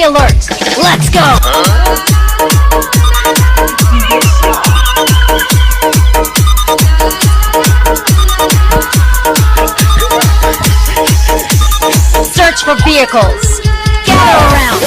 Stay alert. Let's go. Search for vehicles. Gather around.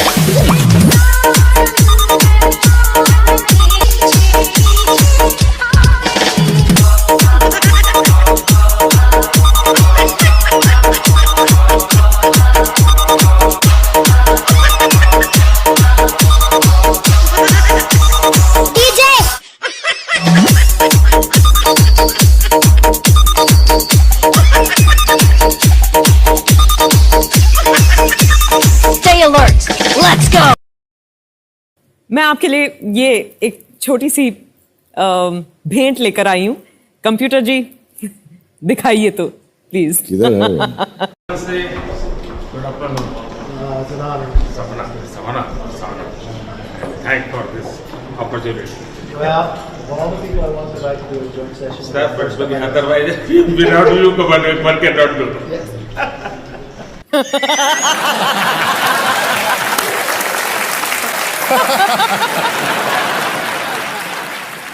Alert. Let's go. मैं आपके लिए ये एक छोटी सी भेंट लेकर आई हूँ। कंप्यूटर जी दिखाइए तो प्लीज। किधर है वो? Thanks for this opportunity. Well, all the people I want to invite to do a joint session. That but otherwise, without you, one cannot do.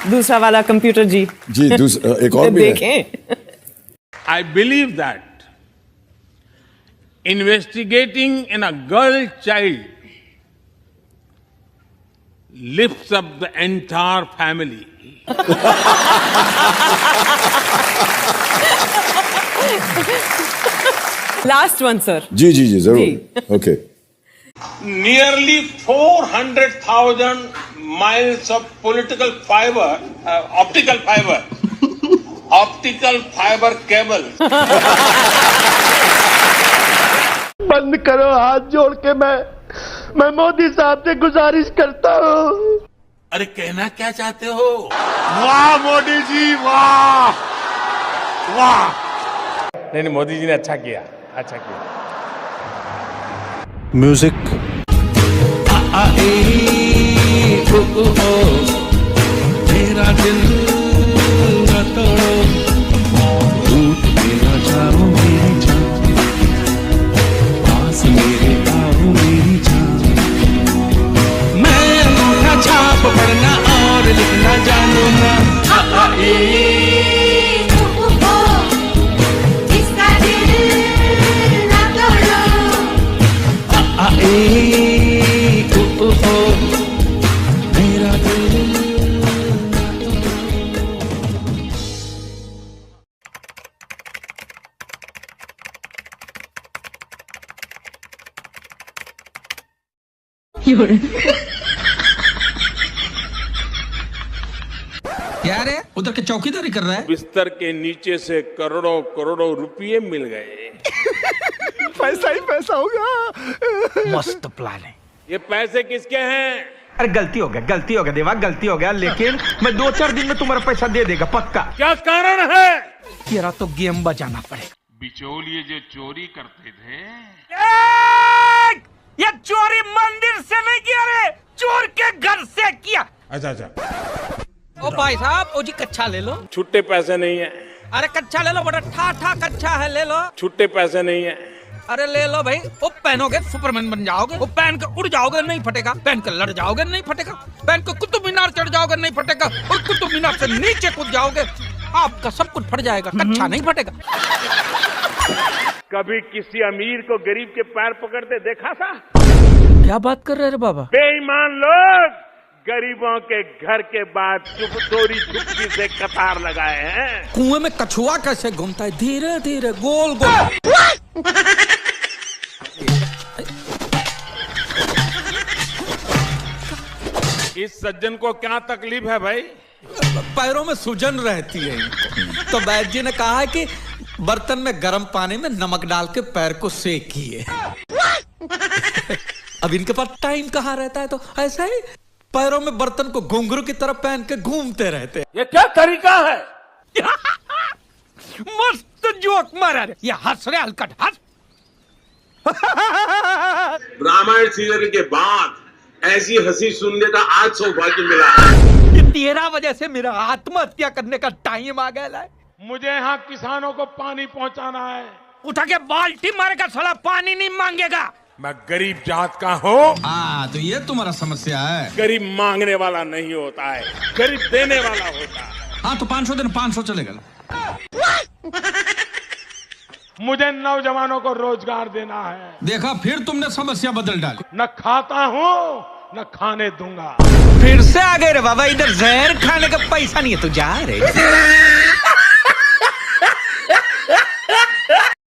दूसरा वाला कंप्यूटर जी जी एक और भी है। देखें। I believe that investigating in a girl child lifts up the entire family. Last one sir. जी जी जी जरूर। Okay. Nearly 400,000 miles of optical fiber cable. बंद करो, हाथ जोड़ के मैं मोदी साहब से गुजारिश करता हूँ। अरे कहना क्या चाहते हो? वाह मोदी जी, वाह वाह। नहीं मोदी जी ने अच्छा किया। म्यूजिक। मेरा दिल न तोड़ो, टूट के न जाओ मेरी जान, पास मेरे आओ मेरी जान। मैं अंगूठा छाप पढ़ना और लिखना जानूंगा। मेरा दिल क्या रे उधर के चौकीदारी कर रहा है? बिस्तर के नीचे से करोड़ों करोड़ों रुपये मिल गए। पैसा ही पैसा होगा। मस्त प्लान है। ये पैसे किसके हैं? अरे गलती हो गया देवा, गलती हो गया, लेकिन मैं 2-4 दिन में तुम्हारा पैसा दे देगा पक्का। क्या कारण है? तेरा तो गेम बजाना पड़ेगा। बिचौलिए जो चोरी करते थे, ये चोरी मंदिर से नहीं किया रे, चोर के घर से किया। अच्छा ओ भाई साहब, ओ जी कच्चा ले लो। छुट्टे पैसे नहीं है। अरे कच्चा ले लो, बड़ा ठा कच्चा है, ले लो। छुट्टे पैसे नहीं है। अरे ले लो भाई, वो पहनोगे सुपरमैन बन जाओगे, वो पहन के उड़ जाओगे नहीं फटेगा, पहन के लड़ जाओगे नहीं फटेगा, पहन के कुतुब मीनार चढ़ जाओगे नहीं फटेगा, और कुतुब मीनार से नीचे कूद जाओगे आपका सब कुछ फट जाएगा, कच्चा नहीं फटेगा। कभी किसी अमीर को गरीब के पैर पकड़ते देखा था? क्या बात कर रहे रे बाबा? बेईमान लोग गरीबों के घर के बाद चोरी छुपकी से कतार लगाए हैं। कुएं में कछुआ कैसे घूमता है, धीरे धीरे गोल गोल। इस सज्जन को क्या तकलीफ है भाई? पैरों में सूजन रहती है इनको। तो वैद्य जी ने कहा है कि बर्तन में गर्म पानी में नमक डाल के पैर को सेकिए। अब इनके पास टाइम कहाँ रहता है, तो ऐसा ही पैरों में बर्तन को घुंघरू की तरफ पहन के घूमते रहते। ये क्या तरीका है? मस्त जोक मारा रे, ये हंस रहे हलकट हंस। रामायण सीरियल के बाद ऐसी हंसी सुनने का आज सौभाग्य मिला। ये तेरा वजह से मेरा आत्महत्या करने का टाइम आ गया है। मुझे यहाँ किसानों को पानी पहुँचाना है। उठा के बाल्टी मारेगा साला, पानी नहीं मांगेगा। मैं गरीब जात का हूँ। हाँ तो ये तुम्हारा समस्या है। गरीब मांगने वाला नहीं होता है, गरीब देने वाला होता है। हाँ तो 500 दिन 500 चलेगा। मुझे नौजवानों को रोजगार देना है। देखा फिर तुमने समस्या बदल डाली। न खाता हूँ न खाने दूंगा। फिर से आ गए रे बाबा, इधर जहर खाने का पैसा नहीं है तो जा रे।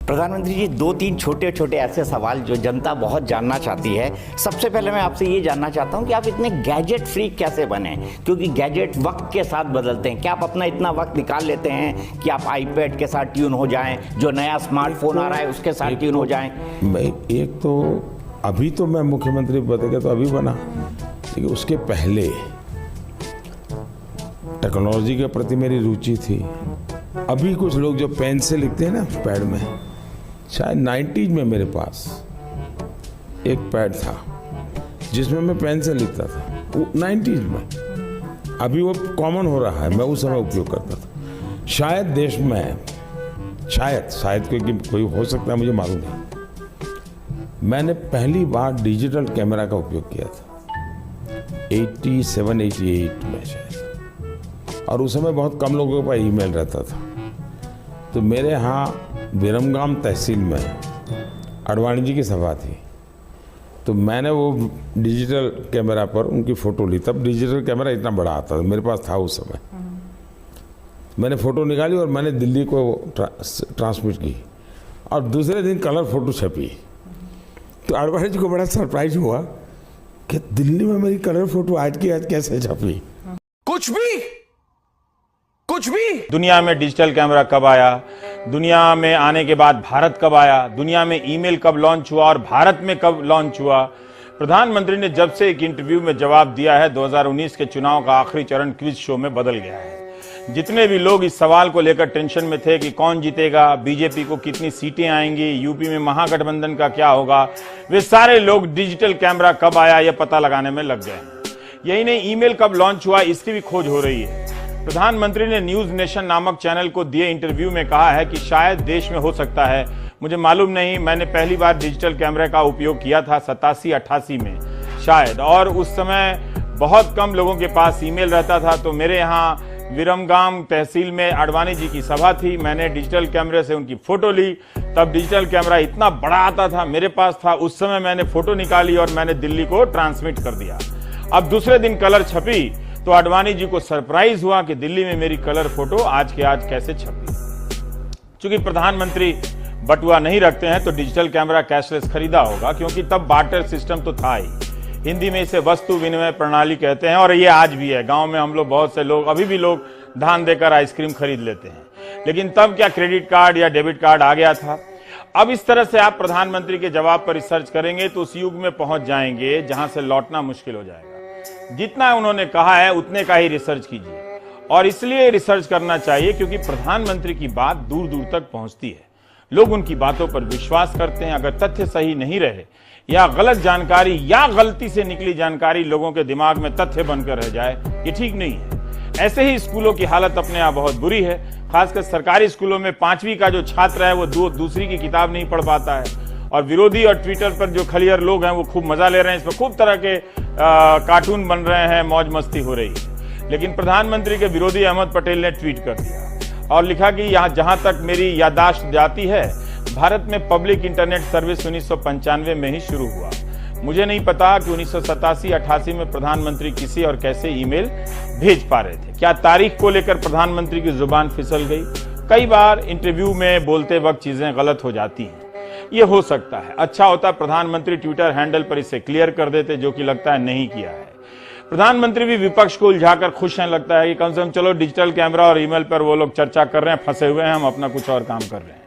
प्रधानमंत्री जी, 2-3 छोटे छोटे ऐसे सवाल जो जनता बहुत जानना चाहती है। सबसे पहले मैं आपसे ये जानना चाहता हूँ कि आप इतने गैजेट फ्रीक कैसे बने, क्योंकि गैजेट वक्त के साथ बदलते हैं। क्या आप अपना इतना वक्त निकाल लेते हैं कि आप आईपैड के साथ ट्यून हो जाएं, जो नया स्मार्टफोन आ रहा है उसके साथ ट्यून हो जाएं? एक तो अभी तो मैं मुख्यमंत्री पद का तो अभी बना, लेकिन उसके पहले टेक्नोलॉजी के प्रति मेरी रुचि थी। अभी कुछ लोग जो पेन से लिखते हैं ना पैड में, शायद 90s में मेरे पास एक पैड था जिसमें मैं पेन से लिखता था, वो 90s में। अभी वो कॉमन हो रहा है, मैं उस समय उपयोग करता था। शायद देश में शायद कोई हो सकता है, मुझे मालूम नहीं। मैंने पहली बार डिजिटल कैमरा का उपयोग किया था 87-88 में शायद, और उस समय बहुत कम लोगों के पास ईमेल रहता था। तो मेरे यहाँ विरमगाम तहसील में अडवाणी जी की सभा थी, तो मैंने वो डिजिटल कैमरा पर उनकी फ़ोटो ली। तब डिजिटल कैमरा इतना बड़ा आता था, मेरे पास था उस समय। मैंने फ़ोटो निकाली और मैंने दिल्ली को ट्रांसमिट की, और दूसरे दिन कलर फ़ोटो छपी। तो अडवाणी जी को बड़ा सरप्राइज हुआ कि दिल्ली में मेरी कलर फ़ोटो आज की आज कैसे छपी। कुछ भी दुनिया में डिजिटल कैमरा कब आया, दुनिया में आने के बाद भारत कब आया, दुनिया में ईमेल कब लॉन्च हुआ और भारत में कब लॉन्च हुआ। प्रधानमंत्री ने जब से एक इंटरव्यू में जवाब दिया है, 2019 के चुनाव का आखिरी चरण क्विज शो में बदल गया है। जितने भी लोग इस सवाल को लेकर टेंशन में थे कि कौन जीतेगा, बीजेपी को कितनी सीटें आएंगी, यूपी में महागठबंधन का क्या होगा, वे सारे लोग डिजिटल कैमरा कब आया यह पता लगाने में लग गए। यही नहीं, ईमेल कब लॉन्च हुआ इसकी भी खोज हो रही है। प्रधानमंत्री ने न्यूज नेशन नामक चैनल को दिए इंटरव्यू में कहा है कि शायद देश में हो सकता है, मुझे मालूम नहीं, मैंने पहली बार डिजिटल कैमरे का उपयोग किया था 87-88 में शायद, और उस समय बहुत कम लोगों के पास ईमेल रहता था। तो मेरे यहाँ विरमगाम तहसील में अडवाणी जी की सभा थी, मैंने डिजिटल कैमरे से उनकी फोटो ली। तब डिजिटल कैमरा इतना बड़ा आता था, मेरे पास था, उस समय मैंने फोटो निकाली और मैंने दिल्ली को ट्रांसमिट कर दिया। अब दूसरे दिन कलर छपी तो अडवाणी जी को सरप्राइज हुआ कि दिल्ली में मेरी कलर फोटो आज के आज कैसे छपी। चूंकि प्रधानमंत्री बटुआ नहीं रखते हैं तो डिजिटल कैमरा कैशलेस खरीदा होगा, क्योंकि तब बार्टर सिस्टम तो था ही। हिंदी में इसे वस्तु विनिमय प्रणाली कहते हैं, और ये आज भी है। गांव में हम लोग, बहुत से लोग, अभी भी लोग धान देकर आइसक्रीम खरीद लेते हैं, लेकिन तब क्या क्रेडिट कार्ड या डेबिट कार्ड आ गया था। अब इस तरह से आप प्रधानमंत्री के जवाब पर रिसर्च करेंगे तो उस युग में पहुंच जाएंगे जहां से लौटना मुश्किल हो जाएगा। जितना उन्होंने कहा है उतने का ही रिसर्च कीजिए, और इसलिए रिसर्च करना चाहिए क्योंकि प्रधानमंत्री की बात दूर दूर तक पहुंचती है, लोग उनकी बातों पर विश्वास करते हैं। अगर तथ्य सही नहीं रहे या गलत जानकारी या गलती से निकली जानकारी लोगों के दिमाग में तथ्य बनकर रह जाए, ये ठीक नहीं है। ऐसे ही स्कूलों की हालत अपने आप बहुत बुरी है, खासकर सरकारी स्कूलों में 5वीं का जो छात्र है वो दूसरी की किताब नहीं पढ़ पाता है, और विरोधी और ट्विटर पर जो खलियर लोग हैं वो खूब मजा ले रहे हैं, इसमें खूब तरह के कार्टून बन रहे हैं, मौज मस्ती हो रही है। लेकिन प्रधानमंत्री के विरोधी अहमद पटेल ने ट्वीट कर दिया और लिखा कि यहाँ जहां तक मेरी याददाश्त जाती है, भारत में पब्लिक इंटरनेट सर्विस 1995 में ही शुरू हुआ। मुझे नहीं पता कि 1987-88 में प्रधानमंत्री किसी और कैसे ईमेल भेज पा रहे थे। क्या तारीख को लेकर प्रधानमंत्री की जुबान फिसल गई? कई बार इंटरव्यू में बोलते वक्त चीजें गलत हो जाती हैं, ये हो सकता है। अच्छा होता प्रधानमंत्री ट्विटर हैंडल पर इसे क्लियर कर देते, जो कि लगता है नहीं किया है। प्रधानमंत्री भी विपक्ष को उलझाकर खुश हैं, लगता है कि कम से कम चलो डिजिटल कैमरा और ईमेल पर वो लोग चर्चा कर रहे हैं, फंसे हुए हैं, हम अपना कुछ और काम कर रहे हैं।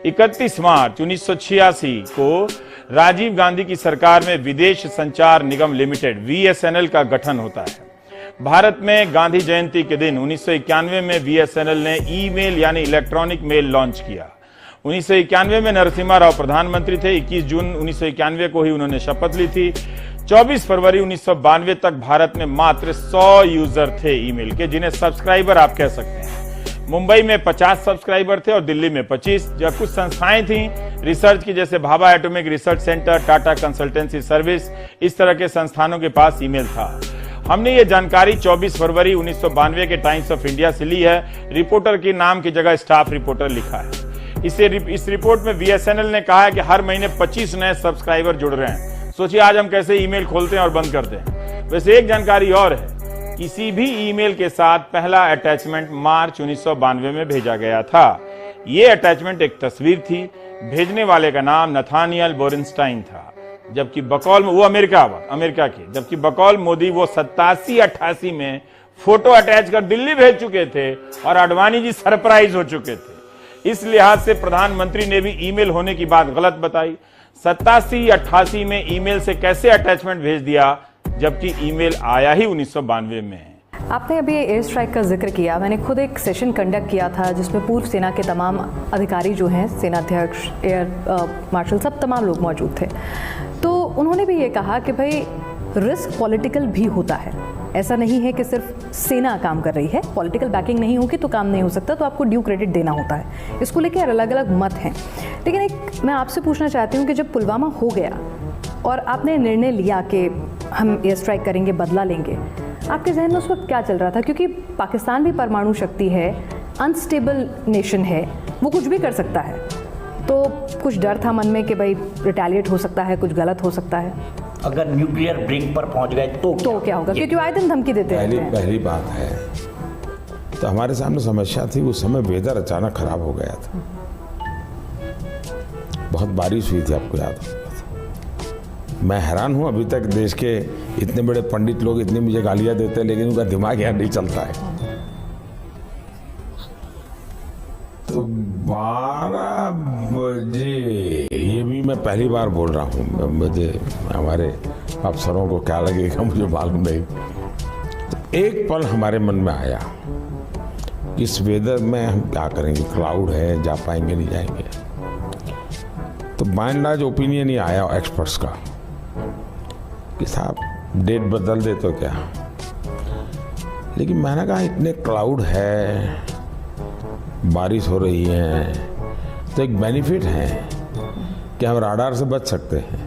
31 मार्च 1986 को राजीव गांधी की सरकार में विदेश संचार निगम लिमिटेड VSNL का गठन होता है। भारत में गांधी जयंती के दिन 1991 में VSNL ने ईमेल यानी इलेक्ट्रॉनिक मेल लॉन्च किया। 1991 में नरसिम्हा राव प्रधानमंत्री थे। 21 जून 1991 को ही उन्होंने शपथ ली थी। 24 फरवरी 1992 तक भारत में मात्र 100 यूजर थे ईमेल के, जिन्हें सब्सक्राइबर आप कह सकते हैं। मुंबई में 50 सब्सक्राइबर थे और दिल्ली में 25। जब कुछ संस्थाएं थीं रिसर्च की, जैसे Bhabha atomic research centre, Tata consultancy service, इस तरह के संस्थानों के पास ईमेल था। हमने ये जानकारी 24 फरवरी 1992 के टाइम्स ऑफ इंडिया से ली है। रिपोर्टर के नाम की जगह स्टाफ रिपोर्टर लिखा है। इस रिपोर्ट में बीएसएनएल ने कहा है कि हर महीने 25 नए सब्सक्राइबर जुड़ रहे हैं। सोचिए आज हम कैसे ईमेल खोलते हैं और बंद करते हैं। वैसे एक जानकारी और है, किसी भी ईमेल के साथ पहला अटैचमेंट मार्च 1992 में भेजा गया था। ये अटैचमेंट एक तस्वीर थी। भेजने वाले का नाम नथानियल बोरेनस्टाइन था, जबकि बकौल वो अमेरिका के, जबकि बकौल मोदी वो 87-88 में फोटो अटैच कर दिल्ली भेज चुके थे और आडवाणी जी सरप्राइज हो चुके थे। इस लिहाज से प्रधानमंत्री ने भी ईमेल होने की बात गलत बताई। 87-88 में ईमेल से कैसे अटैचमेंट भेज दिया, जबकि ईमेल आया ही 1992 में। आपने अभी एयर स्ट्राइक का जिक्र किया। मैंने खुद एक सेशन कंडक्ट किया था जिसमें पूर्व सेना के तमाम अधिकारी जो हैं, सेनाध्यक्ष, एयर मार्शल, सब तमाम लोग मौजूद थे। तो उन्होंने भी ये कहा कि भाई रिस्क पॉलिटिकल भी होता है। ऐसा नहीं है कि सिर्फ सेना काम कर रही है, पॉलिटिकल बैकिंग नहीं होगी तो काम नहीं हो सकता, तो आपको ड्यू क्रेडिट देना होता है। इसको लेकर अलग अलग मत हैं। लेकिन एक मैं आपसे पूछना चाहती हूँ कि जब पुलवामा हो गया और आपने निर्णय लिया कि हम एयर स्ट्राइक करेंगे, बदला लेंगे, आपके जहन में उस वक्त क्या चल रहा था? क्योंकि पाकिस्तान भी परमाणु शक्ति है, अनस्टेबल नेशन है, वो कुछ भी कर सकता है। तो कुछ डर था मन में कि भाई रिटेलिएट हो सकता है, कुछ गलत हो सकता है। अगर न्यूक्लियर ब्रिंक पर पहुंच गए तो क्या होगा? क्योंकि आए दिन धमकी देते रहते हैं। पहली बात है तो हमारे सामने समस्या थी, उस समय वेदर अचानक खराब हो गया था। बहुत बारिश हुई थी, आपको याद होगा। मैं हैरान हूं, अभी तक देश के इतने बड़े पंडित लोग इतनी मुझे गालियां देते हैं, लेकिन उनका दिमाग यहाँ नहीं चलता है। तो 12 बजे, ये भी मैं पहली बार बोल रहा हूँ, मुझे हमारे अफसरों को क्या लगेगा मुझे मालूम नहीं। तो एक पल हमारे मन में आया, इस वेदर में हम क्या करेंगे, क्लाउड है, जा पाएंगे नहीं जाएंगे। तो बाय एंड लार्ज ओपिनियन ही आया एक्सपर्ट्स का कि साहब डेट बदल दे तो क्या। लेकिन मैंने कहा इतने क्लाउड है, बारिश हो रही है, तो एक बेनिफिट है कि हम राडार से बच सकते हैं।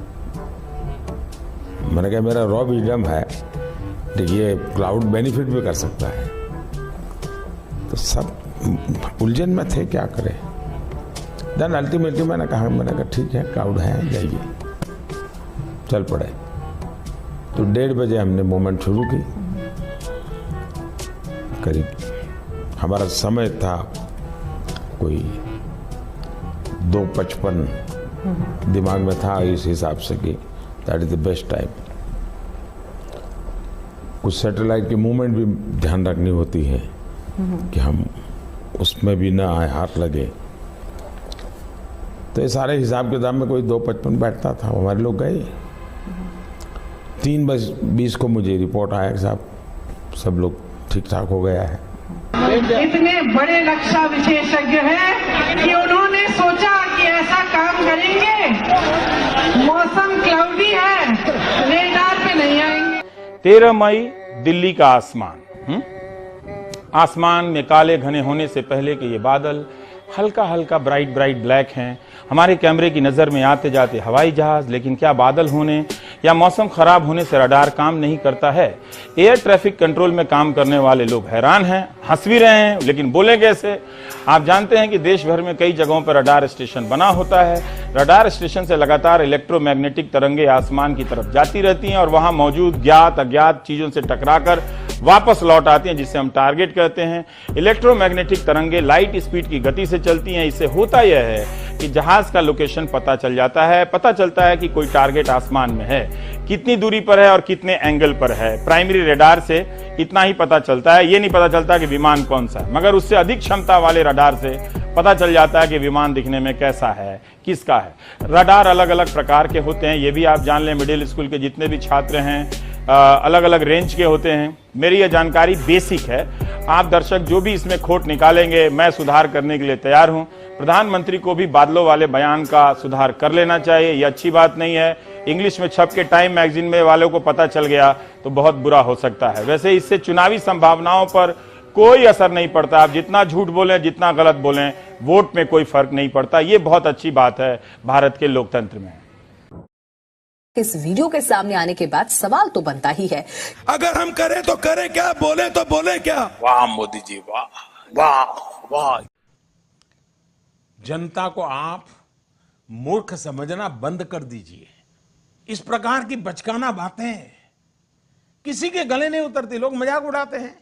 मैंने कहा मेरा रॉ विजडम है, देखिए क्लाउड बेनिफिट भी कर सकता है। तो सब उलझन में थे, क्या करें। देन अल्टीमेटली मैंने कहा ठीक है, क्लाउड है, जाइए, चल पड़े। तो 1:30 बजे हमने मूवमेंट शुरू की। करीब हमारा समय था कोई 2:55 दिमाग में था, इस हिसाब से कि that is the best time. कुछ सैटेलाइट की मूवमेंट भी ध्यान रखनी होती है कि हम उसमें भी ना आए, हाथ लगे। तो ये सारे हिसाब किताब में कोई 2:55 बैठता था। हमारे लोग गए। 3:20 को मुझे रिपोर्ट आया कि साहब सब लोग ठीक ठाक हो गया है। इतने बड़े रक्षा विशेषज्ञ हैं कि उन्होंने सोचा कि ऐसा काम करेंगे, मौसम क्लाउडी है, रेडार पे नहीं आएंगे। 13 मई दिल्ली का आसमान, आसमान में काले घने होने से पहले के ये बादल हल्का हल्का ब्राइट ब्लैक हैं। हमारे कैमरे की नज़र में आते जाते हवाई जहाज, लेकिन क्या बादल होने या मौसम खराब होने से रडार काम नहीं करता है? एयर ट्रैफिक कंट्रोल में काम करने वाले लोग हैरान हैं, हंस भी रहे हैं, लेकिन बोले कैसे? आप जानते हैं कि देश भर में कई जगहों पर रडार स्टेशन बना होता है। रडार स्टेशन से लगातार इलेक्ट्रोमैग्नेटिक तरंगे आसमान की तरफ जाती रहती हैं और वहां मौजूद ज्ञात अज्ञात चीजों से टकराकर वापस लौट आती हैं, जिसे हम टारगेट कहते हैं। इलेक्ट्रोमैग्नेटिक तरंगे लाइट स्पीड की गति से चलती हैं। इससे होता यह है कि जहाज का लोकेशन पता चल जाता है, पता चलता है कि कोई टारगेट आसमान में है, कितनी दूरी पर है और कितने एंगल पर है। प्राइमरी रडार से इतना ही पता चलता है, ये नहीं पता चलता कि विमान कौन सा है, मगर उससे अधिक क्षमता वाले रडार से पता चल जाता है कि विमान दिखने में कैसा है, किसका है। रडार अलग अलग प्रकार के होते हैं, ये भी आप जान लें। मिडिल स्कूल के जितने भी छात्र हैं अलग अलग रेंज के होते हैं। मेरी यह जानकारी बेसिक है, आप दर्शक जो भी इसमें खोट निकालेंगे मैं सुधार करने के लिए तैयार हूं। प्रधानमंत्री को भी बादलों वाले बयान का सुधार कर लेना चाहिए, यह अच्छी बात नहीं है। इंग्लिश में छप के टाइम मैगजीन में वालों को पता चल गया तो बहुत बुरा हो सकता है। वैसे इससे चुनावी संभावनाओं पर कोई असर नहीं पड़ता। आप जितना झूठ बोलें, जितना गलत बोलें, वोट में कोई फर्क नहीं पड़ता। ये बहुत अच्छी बात है भारत के लोकतंत्र में। इस वीडियो के सामने आने के बाद सवाल तो बनता ही है, अगर हम करें तो करें क्या, बोले तो बोले क्या। वाह मोदी जी, वाह वाह वाह। जनता को आप मूर्ख समझना बंद कर दीजिए। इस प्रकार की बचकाना बातें किसी के गले नहीं उतरती। लोग मजाक उड़ाते हैं।